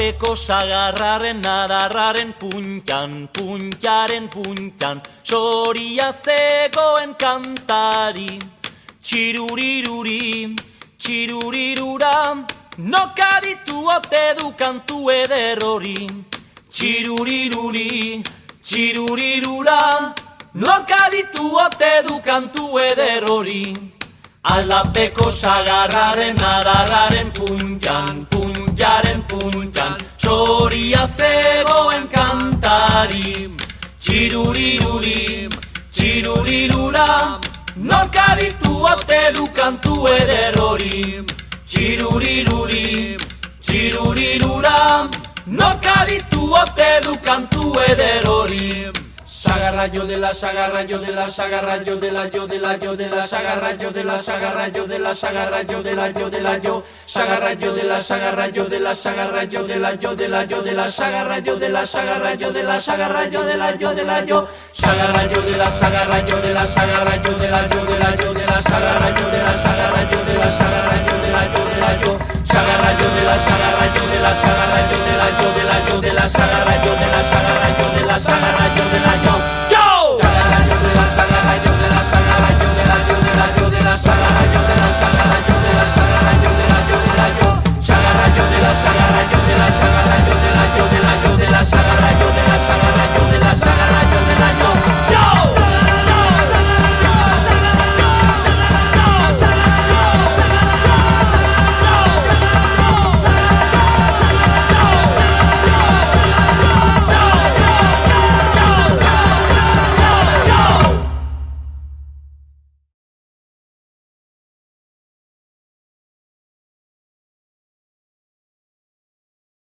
Aldapeko sagarraren adarraren puntan, puntaren puntan, soria zegoen kantari. Txiruriruri, txirurirura, nokaditu ote du kantu eder hori. Txiruriruri, txirurirura, nokaditu ote du kantu eder hori. Aldapeko sagarraren adarraren puntan, puntaren puntan, soria zegoen kantari. Txiruriruri, txirurirura, nokaditu ote du kantu eder hori. Txiruriruri, txirurirura, nokaditu ote du kantu eder hori. Sagarra yo de la sagarra yo de la sagarra yo de la yo de la yo de la sagarra yo de la sagarra yo de la sagarra yo de la yo de la yo sagarra yo de la sagarra yo de la sagarra yo de la yo de la yo de la sagarra yo de la sagarra yo de la sagarra yo de la yo de la yo sagarra yo de la sagarra yo de la sagarra yo de la yo de la yo de la sagarra yo de la sagarra yo de la sagarra yo de la yo de la yo sagarra yo de la sagarra yo de la sagarra yo de la yo de la yo de la sagarra yo de la sagarra yo de la sagarra yo de